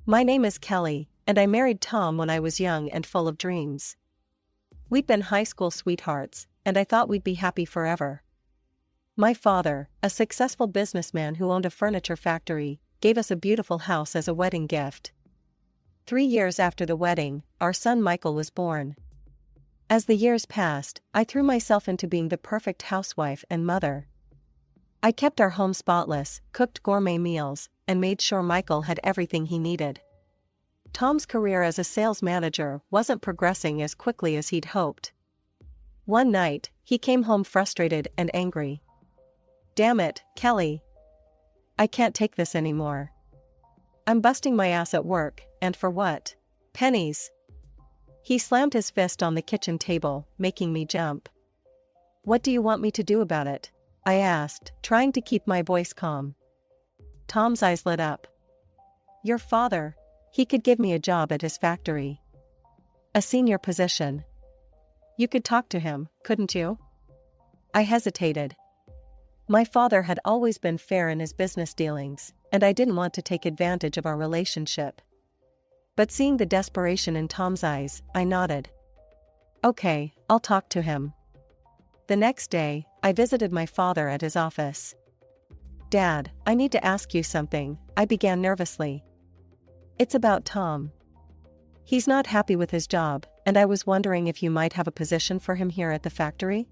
My name is Kelly, and I married Tom when I was young and full of dreams. We'd been high school sweethearts, and I thought we'd be happy forever. My father, a successful businessman who owned a furniture factory, gave us a beautiful house as a wedding gift. 3 years after the wedding, our son Michael was born. As the years passed, I threw myself into being the perfect housewife and mother. I kept our home spotless, cooked gourmet meals, and made sure Michael had everything he needed. Tom's career as a sales manager wasn't progressing as quickly as he'd hoped. One night, he came home frustrated and angry. "Damn it, Kelly. I can't take this anymore. I'm busting my ass at work, and for what? Pennies." He slammed his fist on the kitchen table, making me jump. "What do you want me to do about it?" I asked, trying to keep my voice calm. Tom's eyes lit up. "Your father. He could give me a job at his factory. A senior position. You could talk to him, couldn't you?" I hesitated. My father had always been fair in his business dealings, and I didn't want to take advantage of our relationship. But seeing the desperation in Tom's eyes, I nodded. "Okay, I'll talk to him." The next day, I visited my father at his office. "Dad, I need to ask you something," I began nervously. "It's about Tom. He's not happy with his job, and I was wondering if you might have a position for him here at the factory?"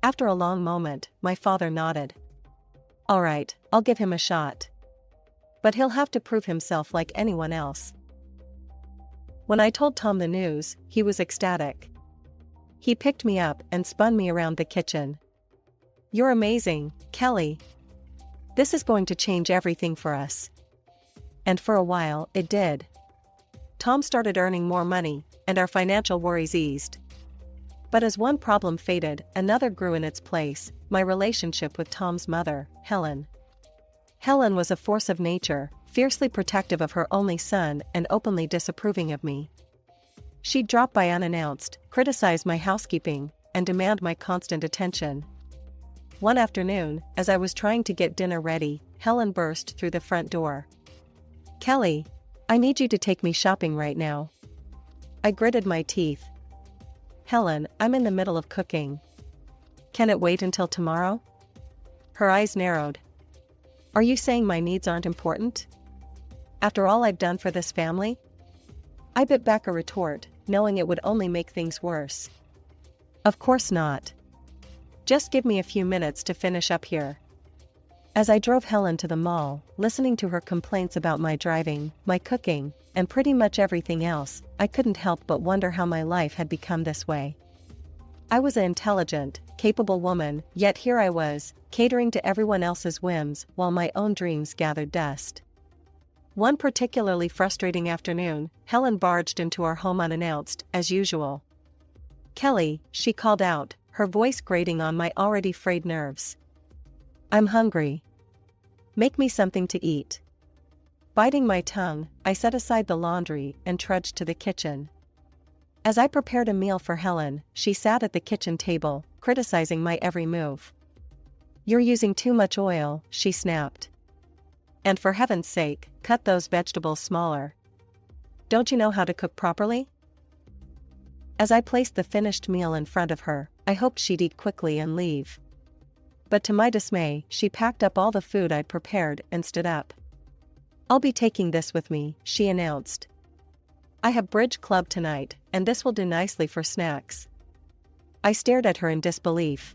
After a long moment, my father nodded. "All right, I'll give him a shot. But he'll have to prove himself like anyone else." When I told Tom the news, he was ecstatic. He picked me up and spun me around the kitchen. "You're amazing, Kelly. This is going to change everything for us." And for a while, it did. Tom started earning more money, and our financial worries eased. But as one problem faded, another grew in its place: my relationship with Tom's mother, Helen. Helen was a force of nature, fiercely protective of her only son and openly disapproving of me. She'd drop by unannounced, criticize my housekeeping, and demand my constant attention. One afternoon, as I was trying to get dinner ready, Helen burst through the front door. "Kelly, I need you to take me shopping right now." I gritted my teeth. "Helen, I'm in the middle of cooking. Can it wait until tomorrow?" Her eyes narrowed. "Are you saying my needs aren't important? After all I've done for this family?" I bit back a retort, knowing it would only make things worse. "Of course not. Just give me a few minutes to finish up here." As I drove Helen to the mall, listening to her complaints about my driving, my cooking, and pretty much everything else, I couldn't help but wonder how my life had become this way. I was an intelligent, capable woman, yet here I was, catering to everyone else's whims while my own dreams gathered dust. One particularly frustrating afternoon, Helen barged into our home unannounced, as usual. "Kelly," she called out, her voice grating on my already frayed nerves. "I'm hungry. Make me something to eat." Biting my tongue, I set aside the laundry and trudged to the kitchen. As I prepared a meal for Helen, she sat at the kitchen table, criticizing my every move. "You're using too much oil," she snapped. "And for heaven's sake, cut those vegetables smaller. Don't you know how to cook properly?" As I placed the finished meal in front of her, I hoped she'd eat quickly and leave. But to my dismay, she packed up all the food I'd prepared and stood up. "I'll be taking this with me," she announced. "I have bridge club tonight, and this will do nicely for snacks." I stared at her in disbelief.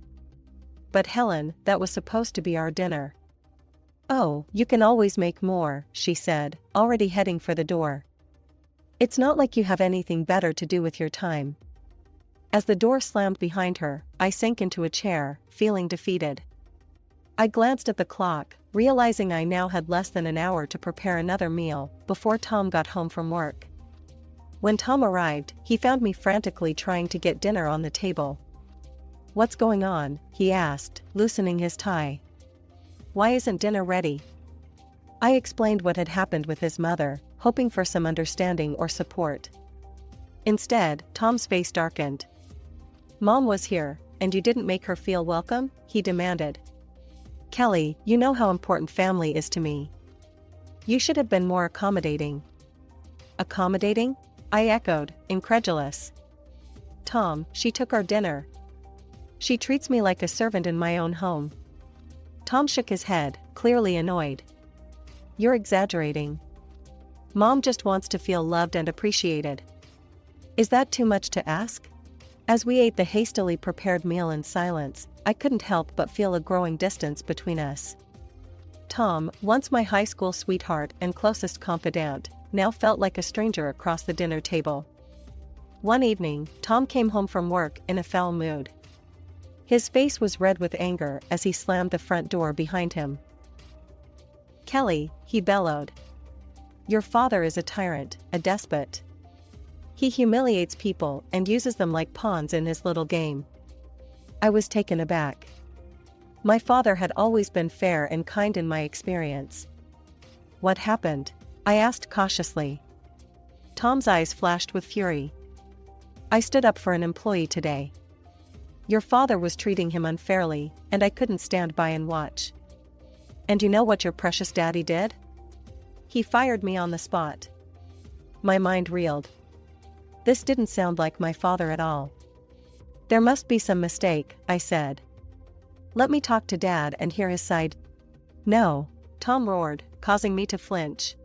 "But Helen, that was supposed to be our dinner." "Oh, you can always make more," she said, already heading for the door. "It's not like you have anything better to do with your time." As the door slammed behind her, I sank into a chair, feeling defeated. I glanced at the clock, realizing I now had less than an hour to prepare another meal before Tom got home from work. When Tom arrived, he found me frantically trying to get dinner on the table. "What's going on?" he asked, loosening his tie. "Why isn't dinner ready?" I explained what had happened with his mother, hoping for some understanding or support. Instead, Tom's face darkened. "Mom was here, and you didn't make her feel welcome?" he demanded. "Kelly, you know how important family is to me. You should have been more accommodating." Accommodating? I echoed, incredulous. Tom, she took our dinner. She treats me like a servant in my own home. Tom shook his head, clearly annoyed. You're exaggerating. Mom just wants to feel loved and appreciated. Is that too much to ask? As we ate the hastily prepared meal in silence, I couldn't help but feel a growing distance between us. Tom, once my high school sweetheart and closest confidant, now felt like a stranger across the dinner table. One evening, Tom came home from work in a foul mood. His face was red with anger as he slammed the front door behind him. Kelly, he bellowed. Your father is a tyrant, a despot. He humiliates people and uses them like pawns in his little game. I was taken aback. My father had always been fair and kind in my experience. What happened? I asked cautiously. Tom's eyes flashed with fury. I stood up for an employee today. Your father was treating him unfairly, and I couldn't stand by and watch. And you know what your precious daddy did? He fired me on the spot. My mind reeled. This didn't sound like my father at all. There must be some mistake, I said. Let me talk to Dad and hear his side. No, Tom roared, causing me to flinch.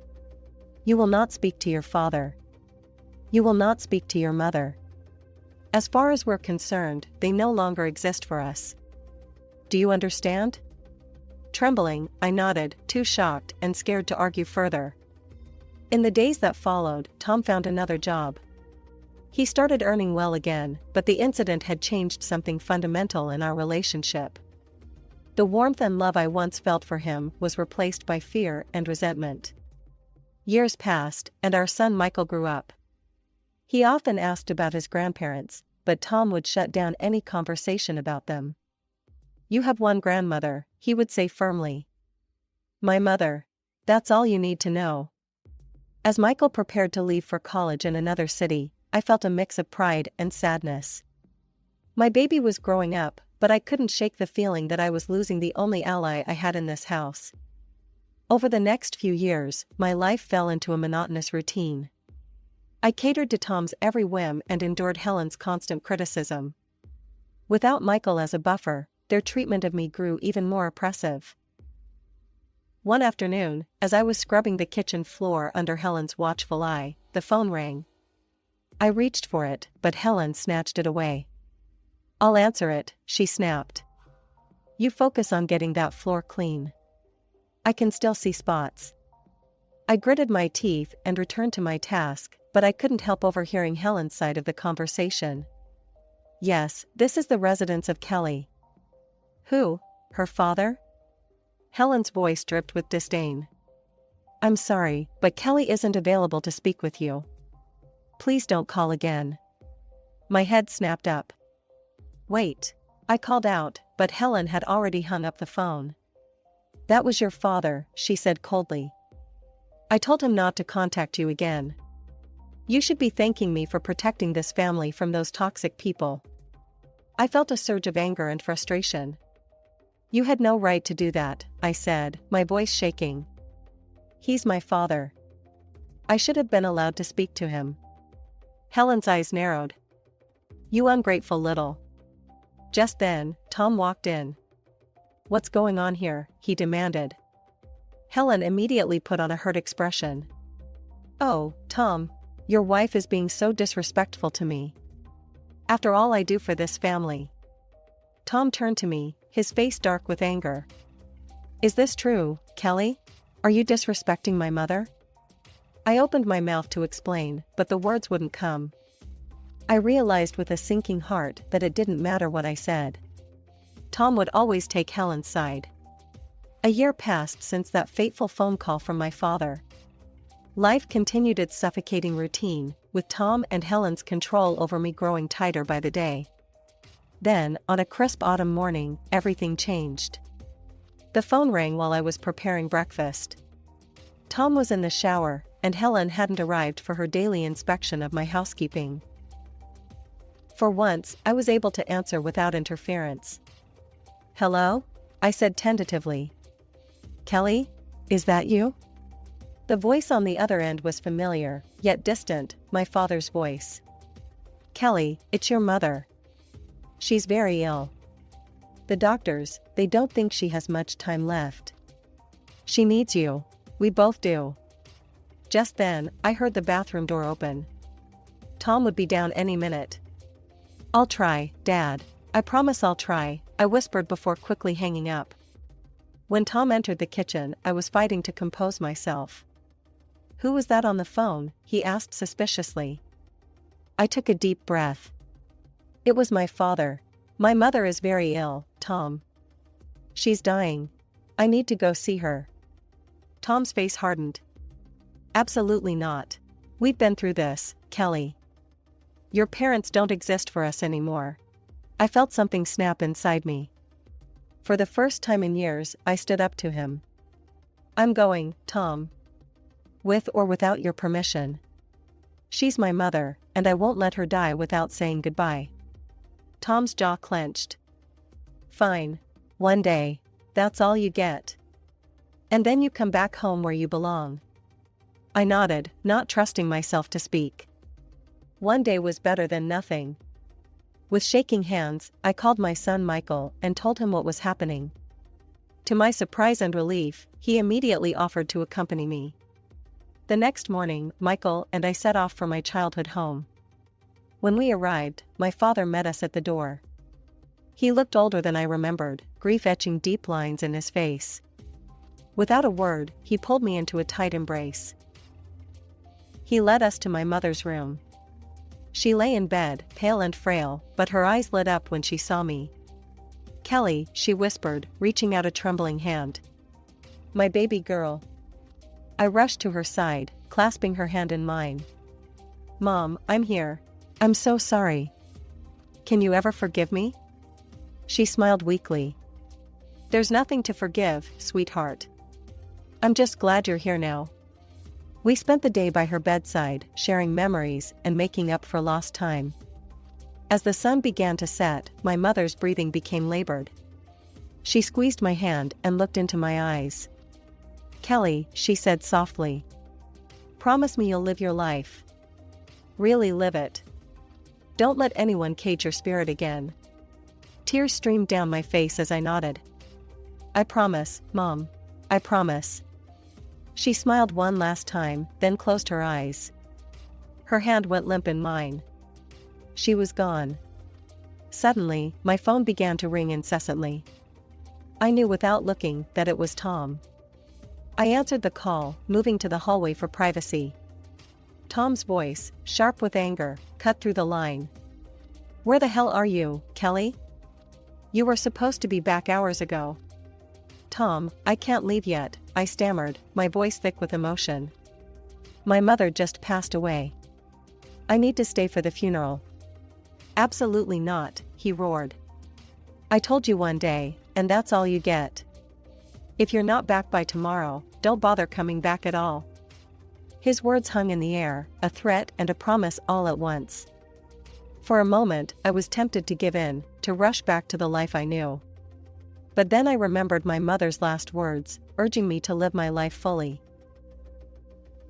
You will not speak to your father. You will not speak to your mother. As far as we're concerned, they no longer exist for us. Do you understand? Trembling, I nodded, too shocked and scared to argue further. In the days that followed, Tom found another job. He started earning well again, but the incident had changed something fundamental in our relationship. The warmth and love I once felt for him was replaced by fear and resentment. Years passed, and our son Michael grew up. He often asked about his grandparents, but Tom would shut down any conversation about them. You have one grandmother, he would say firmly. My mother. That's all you need to know. As Michael prepared to leave for college in another city, I felt a mix of pride and sadness. My baby was growing up, but I couldn't shake the feeling that I was losing the only ally I had in this house. Over the next few years, my life fell into a monotonous routine. I catered to Tom's every whim and endured Helen's constant criticism. Without Michael as a buffer, their treatment of me grew even more oppressive. One afternoon, as I was scrubbing the kitchen floor under Helen's watchful eye, the phone rang. I reached for it, but Helen snatched it away. I'll answer it, she snapped. You focus on getting that floor clean. I can still see spots. I gritted my teeth and returned to my task, but I couldn't help overhearing Helen's side of the conversation. Yes, this is the residence of Kelly. Who? Her father? Helen's voice dripped with disdain. I'm sorry, but Kelly isn't available to speak with you. Please don't call again. My head snapped up. Wait. I called out, but Helen had already hung up the phone. That was your father, she said coldly. I told him not to contact you again. You should be thanking me for protecting this family from those toxic people. I felt a surge of anger and frustration. You had no right to do that, I said, my voice shaking. He's my father. I should have been allowed to speak to him. Helen's eyes narrowed. You ungrateful little. Just then, Tom walked in. What's going on here? He demanded. Helen immediately put on a hurt expression. Oh, Tom, your wife is being so disrespectful to me. After all I do for this family. Tom turned to me, his face dark with anger. Is this true, Kelly? Are you disrespecting my mother? I opened my mouth to explain, but the words wouldn't come. I realized with a sinking heart that it didn't matter what I said. Tom would always take Helen's side. A year passed since that fateful phone call from my father. Life continued its suffocating routine, with Tom and Helen's control over me growing tighter by the day. Then, on a crisp autumn morning, everything changed. The phone rang while I was preparing breakfast. Tom was in the shower, and Helen hadn't arrived for her daily inspection of my housekeeping. For once, I was able to answer without interference. Hello? I said tentatively. Kelly? Is that you? The voice on the other end was familiar, yet distant, my father's voice. Kelly, it's your mother. She's very ill. The doctors, they don't think she has much time left. She needs you. We both do. Just then, I heard the bathroom door open. Tom would be down any minute. I'll try, Dad. I promise I'll try, I whispered before quickly hanging up. When Tom entered the kitchen, I was fighting to compose myself. Who was that on the phone? He asked suspiciously. I took a deep breath. It was my father. My mother is very ill, Tom. She's dying. I need to go see her. Tom's face hardened. Absolutely not. We've been through this, Kelly. Your parents don't exist for us anymore. I felt something snap inside me. For the first time in years, I stood up to him. I'm going, Tom. With or without your permission. She's my mother, and I won't let her die without saying goodbye. Tom's jaw clenched. Fine. One day. That's all you get. And then you come back home where you belong. I nodded, not trusting myself to speak. One day was better than nothing. With shaking hands, I called my son Michael and told him what was happening. To my surprise and relief, he immediately offered to accompany me. The next morning, Michael and I set off for my childhood home. When we arrived, my father met us at the door. He looked older than I remembered, grief etching deep lines in his face. Without a word, he pulled me into a tight embrace. He led us to my mother's room. She lay in bed, pale and frail, but her eyes lit up when she saw me. Kelly, she whispered, reaching out a trembling hand. My baby girl. I rushed to her side, clasping her hand in mine. Mom, I'm here. I'm so sorry. Can you ever forgive me? She smiled weakly. There's nothing to forgive, sweetheart. I'm just glad you're here now. We spent the day by her bedside, sharing memories and making up for lost time. As the sun began to set, my mother's breathing became labored. She squeezed my hand and looked into my eyes. Kelly, she said softly. Promise me you'll live your life. Really live it. Don't let anyone cage your spirit again. Tears streamed down my face as I nodded. I promise, Mom. I promise. She smiled one last time, then closed her eyes. Her hand went limp in mine. She was gone. Suddenly, my phone began to ring incessantly. I knew without looking that it was Tom. I answered the call, moving to the hallway for privacy. Tom's voice, sharp with anger, cut through the line. Where the hell are you, Kelly? You were supposed to be back hours ago. Tom, I can't leave yet, I stammered, my voice thick with emotion. My mother just passed away. I need to stay for the funeral. Absolutely not, he roared. I told you one day, and that's all you get. If you're not back by tomorrow, don't bother coming back at all. His words hung in the air, a threat and a promise all at once. For a moment, I was tempted to give in, to rush back to the life I knew. But then I remembered my mother's last words, urging me to live my life fully.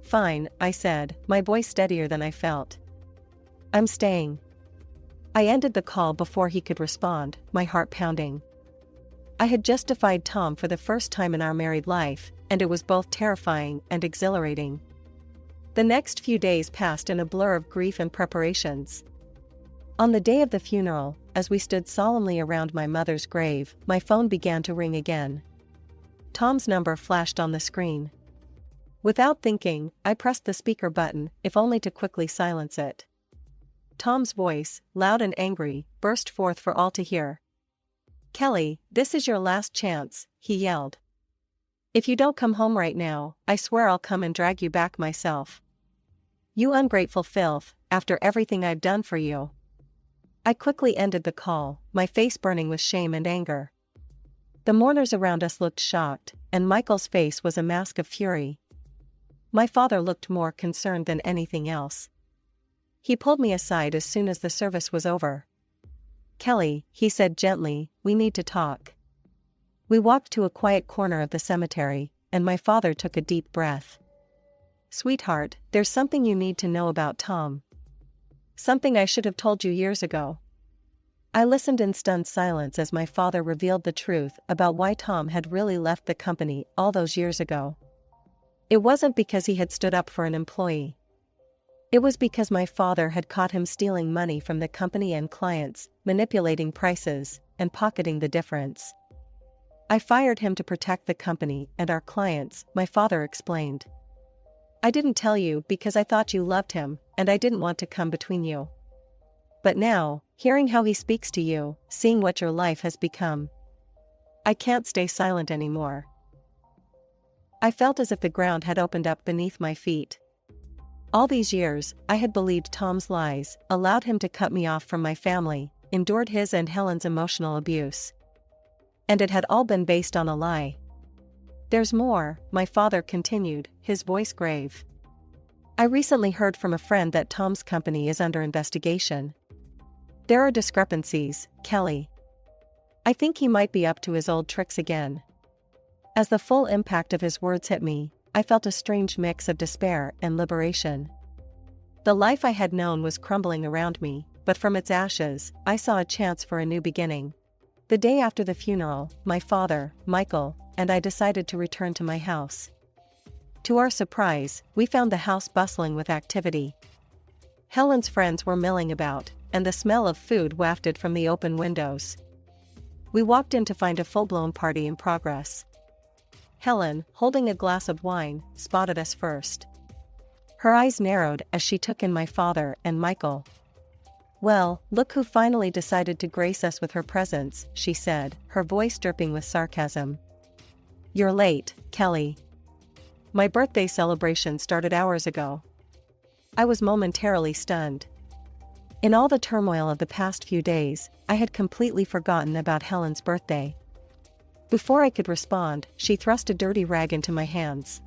Fine, I said, my voice steadier than I felt. I'm staying. I ended the call before he could respond, my heart pounding. I had just defied Tom for the first time in our married life, and it was both terrifying and exhilarating. The next few days passed in a blur of grief and preparations. On the day of the funeral, as we stood solemnly around my mother's grave, my phone began to ring again. Tom's number flashed on the screen. Without thinking, I pressed the speaker button, if only to quickly silence it. Tom's voice, loud and angry, burst forth for all to hear. Kelly, this is your last chance, he yelled. If you don't come home right now, I swear I'll come and drag you back myself. You ungrateful filth, after everything I've done for you. I quickly ended the call, my face burning with shame and anger. The mourners around us looked shocked, and Michael's face was a mask of fury. My father looked more concerned than anything else. He pulled me aside as soon as the service was over. Kelly, he said gently, we need to talk. We walked to a quiet corner of the cemetery, and my father took a deep breath. Sweetheart, there's something you need to know about Tom. Something I should have told you years ago. I listened in stunned silence as my father revealed the truth about why Tom had really left the company all those years ago. It wasn't because he had stood up for an employee. It was because my father had caught him stealing money from the company and clients, manipulating prices, and pocketing the difference. I fired him to protect the company and our clients, my father explained. I didn't tell you because I thought you loved him, and I didn't want to come between you. But now, hearing how he speaks to you, seeing what your life has become, I can't stay silent anymore. I felt as if the ground had opened up beneath my feet. All these years, I had believed Tom's lies, allowed him to cut me off from my family, endured his and Helen's emotional abuse. And it had all been based on a lie. There's more, my father continued, his voice grave. I recently heard from a friend that Tom's company is under investigation. There are discrepancies, Kelly. I think he might be up to his old tricks again. As the full impact of his words hit me, I felt a strange mix of despair and liberation. The life I had known was crumbling around me, but from its ashes, I saw a chance for a new beginning. The day after the funeral, my father, Michael, and I decided to return to my house. To our surprise, we found the house bustling with activity. Helen's friends were milling about, and the smell of food wafted from the open windows. We walked in to find a full-blown party in progress. Helen, holding a glass of wine, spotted us first. Her eyes narrowed as she took in my father and Michael. "Well, look who finally decided to grace us with her presence," she said, her voice dripping with sarcasm. "You're late, Kelly. My birthday celebration started hours ago." I was momentarily stunned. In all the turmoil of the past few days, I had completely forgotten about Helen's birthday. Before I could respond, she thrust a dirty rag into my hands.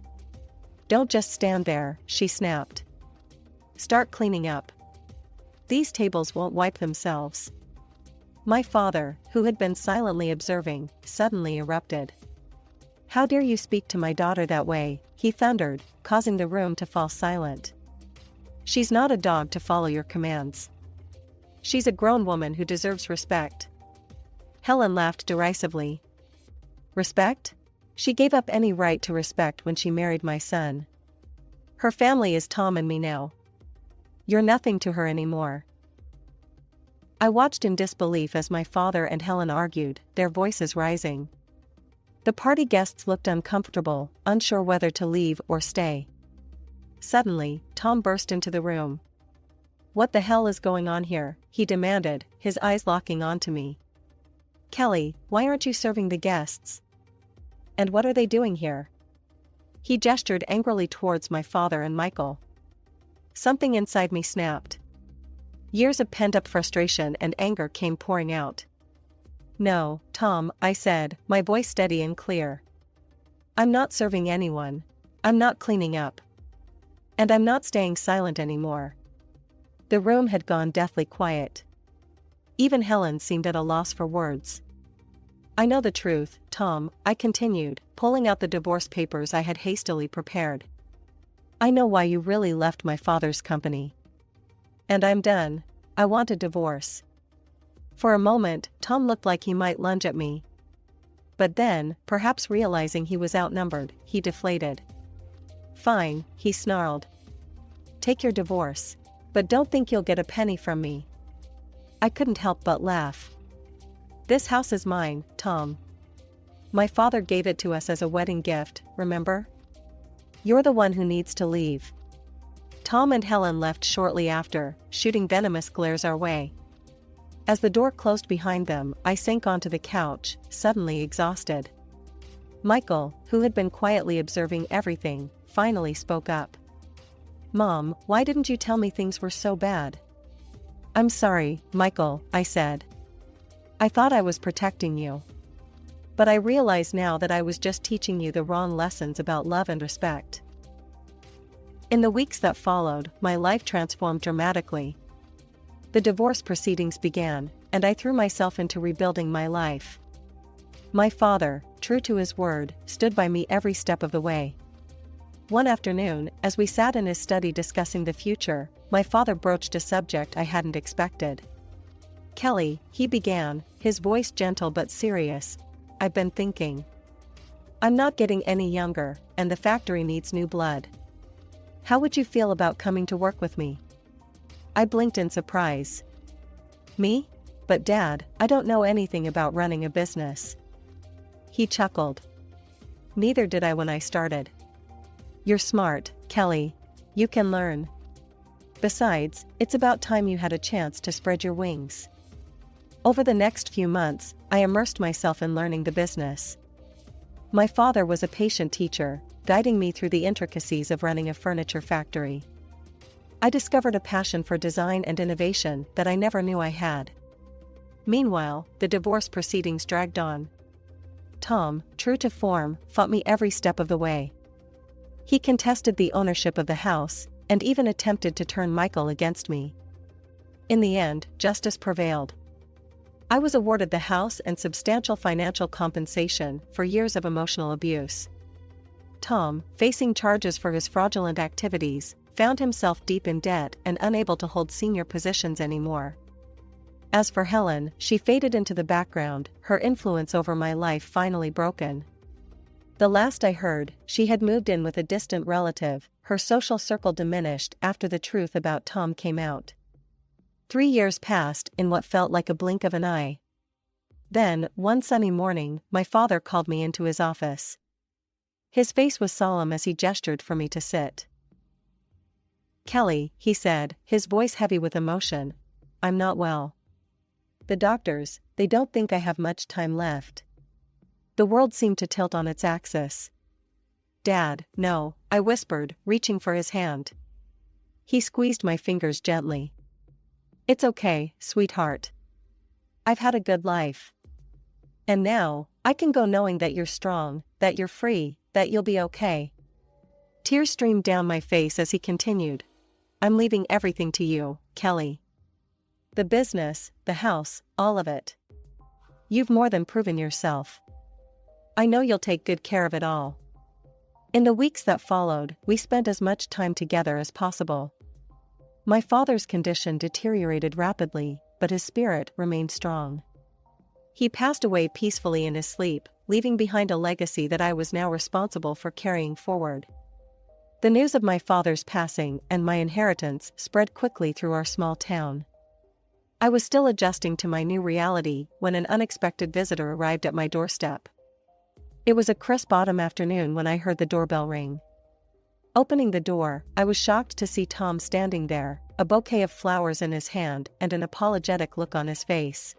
"Don't just stand there," she snapped. "Start cleaning up. These tables won't wipe themselves." My father, who had been silently observing, suddenly erupted. "How dare you speak to my daughter that way?" he thundered, causing the room to fall silent. "She's not a dog to follow your commands. She's a grown woman who deserves respect." Helen laughed derisively. "Respect? She gave up any right to respect when she married my son. Her family is Tom and me now. You're nothing to her anymore." I watched in disbelief as my father and Helen argued, their voices rising. The party guests looked uncomfortable, unsure whether to leave or stay. Suddenly, Tom burst into the room. "What the hell is going on here?" he demanded, his eyes locking onto me. "Kelly, why aren't you serving the guests? And what are they doing here?" He gestured angrily towards my father and Michael. Something inside me snapped. Years of pent-up frustration and anger came pouring out. "No, Tom," I said, my voice steady and clear. "I'm not serving anyone. I'm not cleaning up. And I'm not staying silent anymore." The room had gone deathly quiet. Even Helen seemed at a loss for words. "I know the truth, Tom," I continued, pulling out the divorce papers I had hastily prepared. "I know why you really left my father's company. And I'm done. I want a divorce." For a moment, Tom looked like he might lunge at me. But then, perhaps realizing he was outnumbered, he deflated. "Fine," he snarled. "Take your divorce. But don't think you'll get a penny from me." I couldn't help but laugh. "This house is mine, Tom. My father gave it to us as a wedding gift, remember? You're the one who needs to leave." Tom and Helen left shortly after, shooting venomous glares our way. As the door closed behind them, I sank onto the couch, suddenly exhausted. Michael, who had been quietly observing everything, finally spoke up. "Mom, why didn't you tell me things were so bad?" "I'm sorry, Michael," I said. "I thought I was protecting you. But I realize now that I was just teaching you the wrong lessons about love and respect." In the weeks that followed, my life transformed dramatically. The divorce proceedings began, and I threw myself into rebuilding my life. My father, true to his word, stood by me every step of the way. One afternoon, as we sat in his study discussing the future, my father broached a subject I hadn't expected. "Kelly," he began, his voice gentle but serious, "I've been thinking. I'm not getting any younger, and the factory needs new blood. How would you feel about coming to work with me?" I blinked in surprise. "Me? But Dad, I don't know anything about running a business." He chuckled. "Neither did I when I started. You're smart, Kelly. You can learn. Besides, it's about time you had a chance to spread your wings." Over the next few months, I immersed myself in learning the business. My father was a patient teacher, guiding me through the intricacies of running a furniture factory. I discovered a passion for design and innovation that I never knew I had. Meanwhile, the divorce proceedings dragged on. Tom, true to form, fought me every step of the way. He contested the ownership of the house, and even attempted to turn Michael against me. In the end, justice prevailed. I was awarded the house and substantial financial compensation for years of emotional abuse. Tom, facing charges for his fraudulent activities, found himself deep in debt and unable to hold senior positions anymore. As for Helen, she faded into the background, her influence over my life finally broken. The last I heard, she had moved in with a distant relative, her social circle diminished after the truth about Tom came out. 3 years passed in what felt like a blink of an eye. Then, one sunny morning, my father called me into his office. His face was solemn as he gestured for me to sit. "Kelly," he said, his voice heavy with emotion, "I'm not well. The doctors, they don't think I have much time left." The world seemed to tilt on its axis. "Dad, no," I whispered, reaching for his hand. He squeezed my fingers gently. "It's okay, sweetheart. I've had a good life. And now, I can go knowing that you're strong, that you're free, that you'll be okay." Tears streamed down my face as he continued. "I'm leaving everything to you, Kelly. The business, the house, all of it. You've more than proven yourself. I know you'll take good care of it all." In the weeks that followed, we spent as much time together as possible. My father's condition deteriorated rapidly, but his spirit remained strong. He passed away peacefully in his sleep, leaving behind a legacy that I was now responsible for carrying forward. The news of my father's passing and my inheritance spread quickly through our small town. I was still adjusting to my new reality when an unexpected visitor arrived at my doorstep. It was a crisp autumn afternoon when I heard the doorbell ring. Opening the door, I was shocked to see Tom standing there, a bouquet of flowers in his hand and an apologetic look on his face.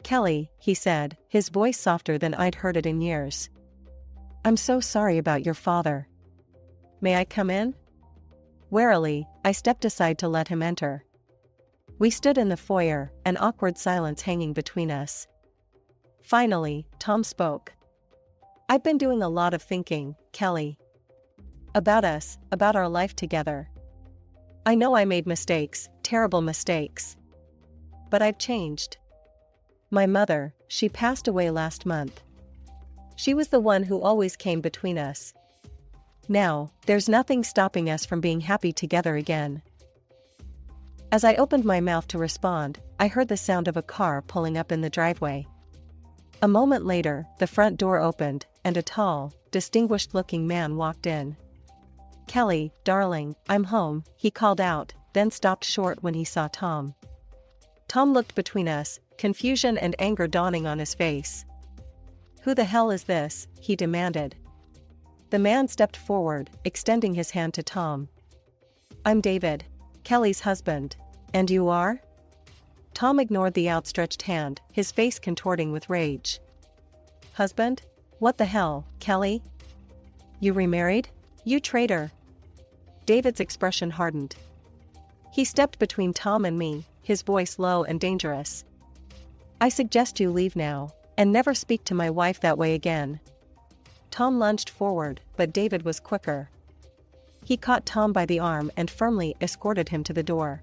"Kelly," he said, his voice softer than I'd heard it in years. "I'm so sorry about your father. May I come in?" Warily, I stepped aside to let him enter. We stood in the foyer, an awkward silence hanging between us. Finally, Tom spoke. "I've been doing a lot of thinking, Kelly. About us, about our life together. I know I made mistakes, terrible mistakes. But I've changed. My mother, she passed away last month. She was the one who always came between us. Now, there's nothing stopping us from being happy together again." As I opened my mouth to respond, I heard the sound of a car pulling up in the driveway. A moment later, the front door opened, and a tall, distinguished-looking man walked in. "Kelly, darling, I'm home," he called out, then stopped short when he saw Tom. Tom looked between us, confusion and anger dawning on his face. "Who the hell is this?" he demanded. The man stepped forward, extending his hand to Tom. "I'm David, Kelly's husband. And you are?" Tom ignored the outstretched hand, his face contorting with rage. "Husband? What the hell, Kelly? You remarried? You traitor!" David's expression hardened. He stepped between Tom and me, his voice low and dangerous. "I suggest you leave now, and never speak to my wife that way again." Tom lunged forward, but David was quicker. He caught Tom by the arm and firmly escorted him to the door.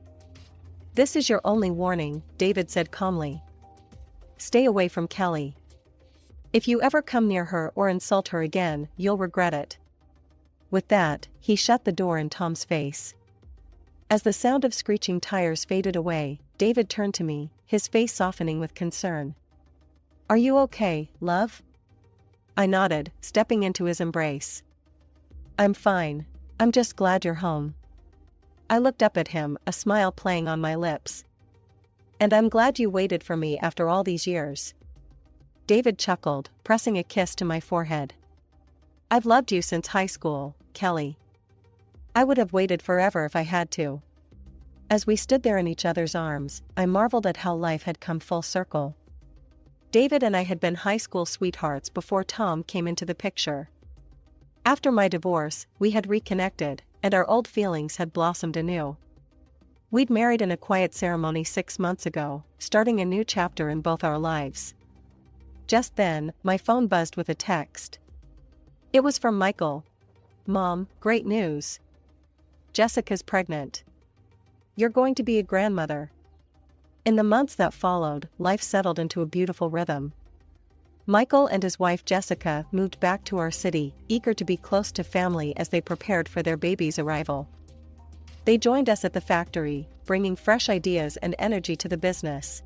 "This is your only warning," David said calmly. "Stay away from Kelly. If you ever come near her or insult her again, you'll regret it." With that, he shut the door in Tom's face. As the sound of screeching tires faded away, David turned to me, his face softening with concern. "Are you okay, love?" I nodded, stepping into his embrace. "I'm fine. I'm just glad you're home." I looked up at him, a smile playing on my lips. "And I'm glad you waited for me after all these years." David chuckled, pressing a kiss to my forehead. "I've loved you since high school, Kelly. I would have waited forever if I had to." As we stood there in each other's arms, I marveled at how life had come full circle. David and I had been high school sweethearts before Tom came into the picture. After my divorce, we had reconnected, and our old feelings had blossomed anew. We'd married in a quiet ceremony 6 months ago, starting a new chapter in both our lives. Just then, my phone buzzed with a text. It was from Michael. "Mom, great news. Jessica's pregnant. You're going to be a grandmother." In the months that followed, life settled into a beautiful rhythm. Michael and his wife Jessica moved back to our city, eager to be close to family as they prepared for their baby's arrival. They joined us at the factory, bringing fresh ideas and energy to the business.